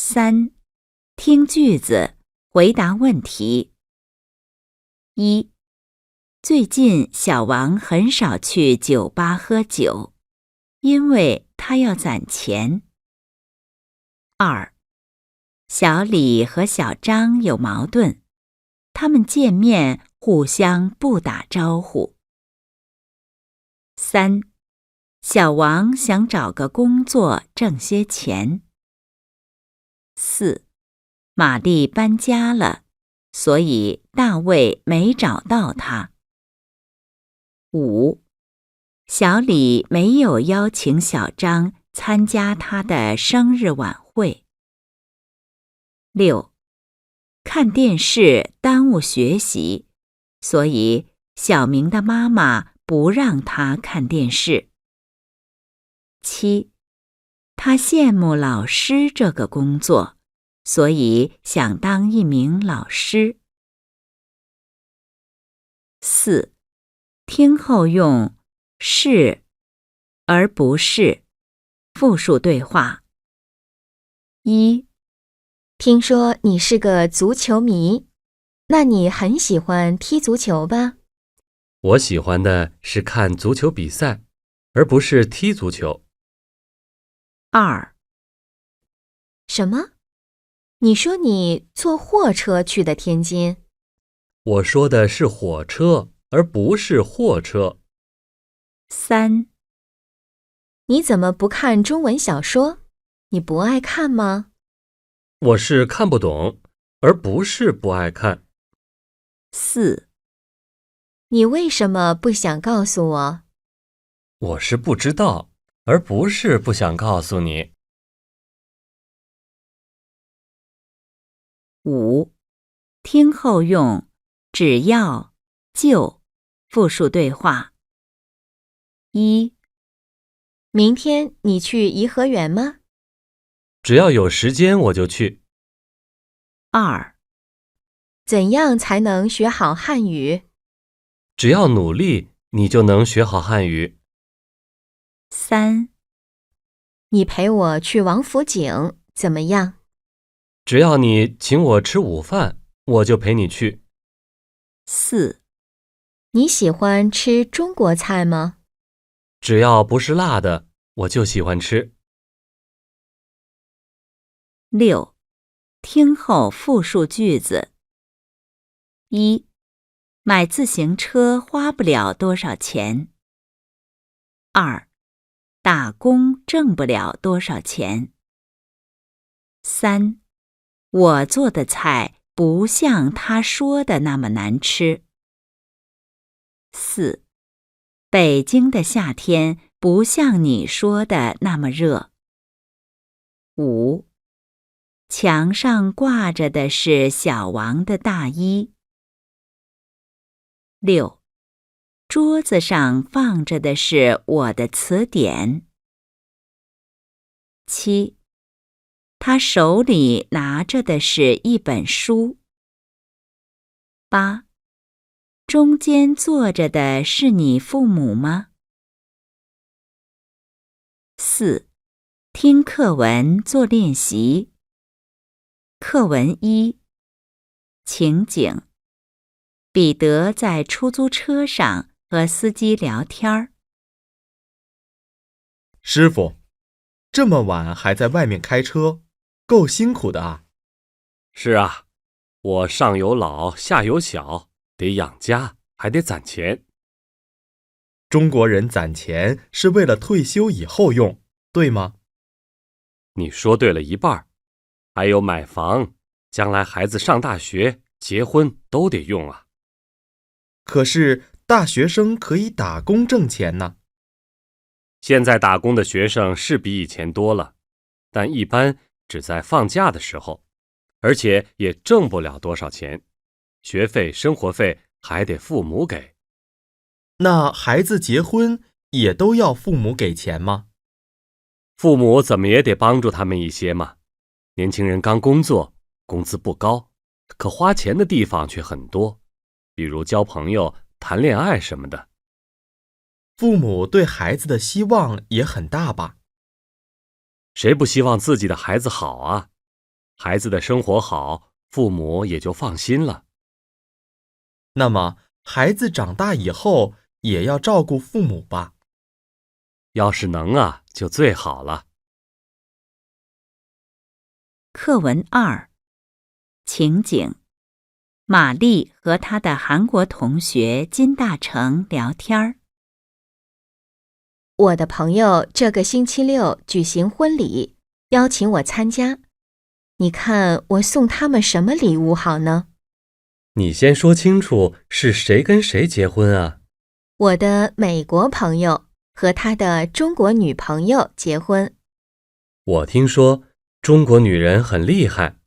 3. 听句子，回答问题。1. 最近小王很少去酒吧喝酒，因为他要攒钱。2. 小李和小张有矛盾，他们见面互相不打招呼。3. 小王想找个工作挣些钱。4. 玛丽搬家了，所以大卫没找到她。5. 小李没有邀请小张参加他的生日晚会。6. 看电视耽误学习，所以小明的妈妈不让他看电视。7. 他羡慕老师这个工作，所以想当一名老师。4. 听后用是而不是复数对话。1. 听说你是个足球迷，那你很喜欢踢足球吧？我喜欢的是看足球比赛，而不是踢足球。2. 什么？你说你坐货车去的天津？我说的是火车，而不是货车。3. 你怎么不看中文小说？你不爱看吗？我是看不懂，而不是不爱看。4. 你为什么不想告诉我？我是不知道，而不是不想告诉你。5. 听后用只要就复数对话。1. 明天你去颐和园吗？只要有时间我就去。2. 怎样才能学好汉语？只要努力，你就能学好汉语。3. 你陪我去王府井，怎么样？只要你请我吃午饭，我就陪你去。4. 你喜欢吃中国菜吗？只要不是辣的，我就喜欢吃。6. 听后复述句子。1. 买自行车花不了多少钱。2. 打工挣不了多少钱。3. 我做的菜不像他说的那么难吃。4. 北京的夏天不像你说的那么热。5. 墙上挂着的是小王的大衣。6. 桌子上放着的是我的词典。7. 他手里拿着的是一本书。8. 中间坐着的是你父母吗？ 4. 听课文做练习。课文1。情景：彼得在出租车上和司机聊天儿。师傅，这么晚还在外面开车，够辛苦的啊。是啊，我上有老下有小，得养家，还得攒钱。中国人攒钱是为了退休以后用，对吗？你说对了一半，还有买房，将来孩子上大学、结婚都得用啊。可是大学生可以打工挣钱呢。现在打工的学生是比以前多了，但一般只在放假的时候，而且也挣不了多少钱，学费、生活费还得父母给。那孩子结婚也都要父母给钱吗？父母怎么也得帮助他们一些嘛。年轻人刚工作，工资不高，可花钱的地方却很多，比如交朋友、谈恋爱什么的。父母对孩子的希望也很大吧？谁不希望自己的孩子好啊？孩子的生活好，父母也就放心了。那么，孩子长大以后也要照顾父母吧？要是能啊，就最好了。课文2，情景：玛丽和她的韩国同学金大成聊天儿。我的朋友这个星期六举行婚礼，邀请我参加。你看我送他们什么礼物好呢？你先说清楚是谁跟谁结婚啊？我的美国朋友和他的中国女朋友结婚。我听说中国女人很厉害，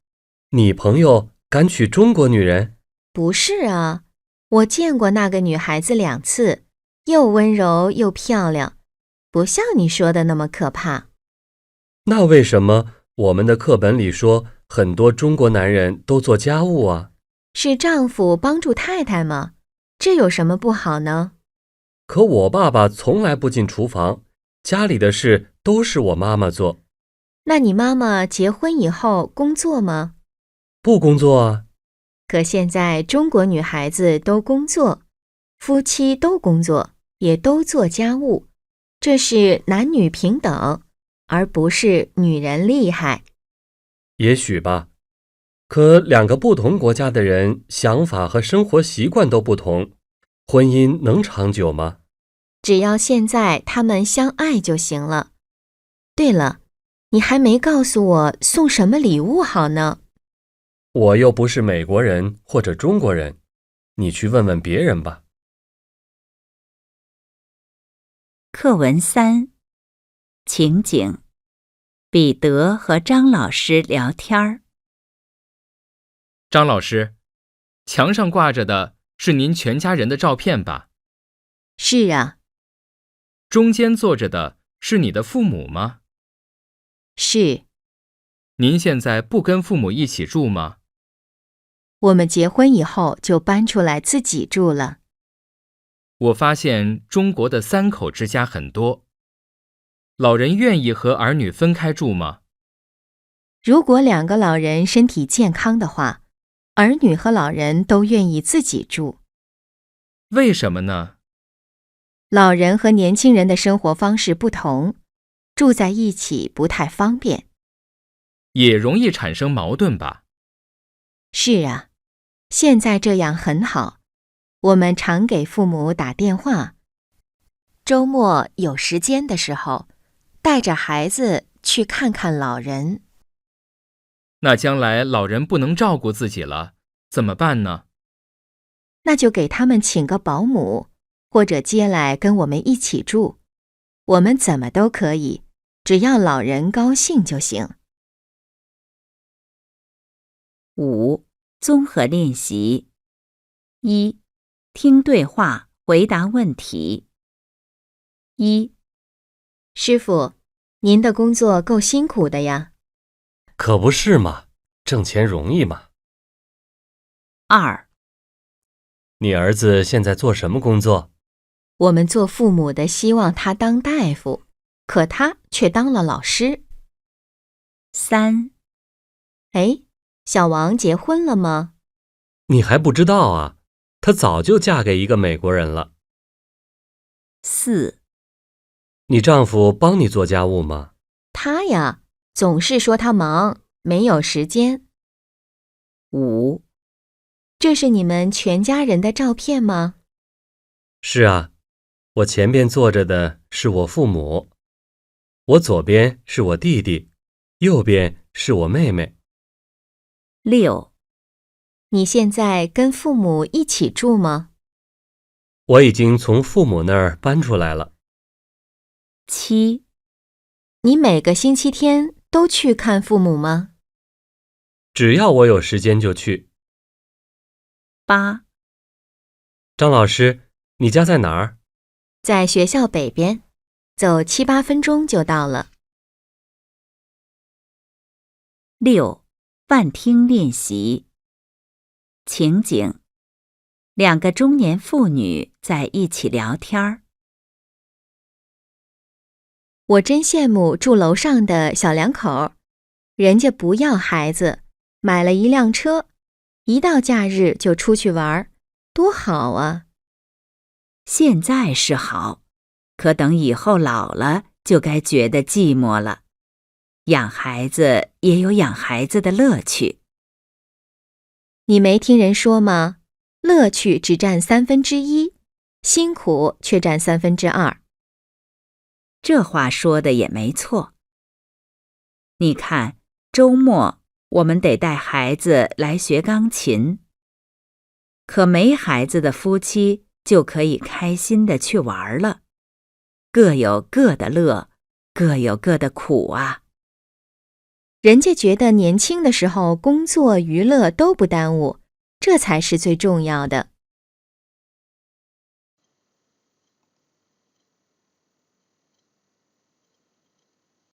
你朋友敢娶中国女人？不是啊，我见过那个女孩子2次，又温柔又漂亮，不像你说的那么可怕。那为什么我们的课本里说很多中国男人都做家务啊？是丈夫帮助太太吗？这有什么不好呢？可我爸爸从来不进厨房，家里的事都是我妈妈做。那你妈妈结婚以后工作吗？不工作啊。可现在中国女孩子都工作，夫妻都工作，也都做家务，这是男女平等，而不是女人厉害。也许吧，可2个不同国家的人想法和生活习惯都不同，婚姻能长久吗？只要现在他们相爱就行了。对了，你还没告诉我送什么礼物好呢？我又不是美国人或者中国人，你去问问别人吧。课文3，情景：彼得和张老师聊天儿。张老师，墙上挂着的是您全家人的照片吧？是啊。中间坐着的是你的父母吗？是。您现在不跟父母一起住吗？我们结婚以后就搬出来自己住了。我发现中国的3口之家很多，老人愿意和儿女分开住吗？如果2个老人身体健康的话，儿女和老人都愿意自己住。为什么呢？老人和年轻人的生活方式不同，住在一起不太方便。也容易产生矛盾吧？是啊，现在这样很好，我们常给父母打电话，周末有时间的时候，带着孩子去看看老人。那将来老人不能照顾自己了，怎么办呢？那就给他们请个保姆，或者接来跟我们一起住，我们怎么都可以，只要老人高兴就行。5. 综合练习： 1. 听对话，回答问题。1. 师傅，您的工作够辛苦的呀。可不是嘛，挣钱容易嘛。2. 你儿子现在做什么工作？我们做父母的希望他当大夫，可他却当了老师。3. 哎，小王结婚了吗？你还不知道啊，她早就嫁给一个美国人了。4. 你丈夫帮你做家务吗？他呀，总是说他忙，没有时间。5. 这是你们全家人的照片吗？是啊，我前边坐着的是我父母，我左边是我弟弟，右边是我妹妹。6. 你现在跟父母一起住吗？我已经从父母那儿搬出来了。7. 你每个星期天都去看父母吗？只要我有时间就去。8. 张老师，你家在哪儿？在学校北边，走7、8分钟就到了。6. 泛听练习。情景：2个中年妇女在一起聊天儿。我真羡慕住楼上的小2口，人家不要孩子，买了一辆车，一到假日就出去玩，多好啊！现在是好，可等以后老了，就该觉得寂寞了。养孩子也有养孩子的乐趣。你没听人说吗？乐趣只占1/3，辛苦却占2/3。这话说的也没错。你看，周末我们得带孩子来学钢琴，可没孩子的夫妻就可以开心地去玩了，各有各的乐，各有各的苦啊。人家觉得年轻的时候工作娱乐都不耽误，这才是最重要的。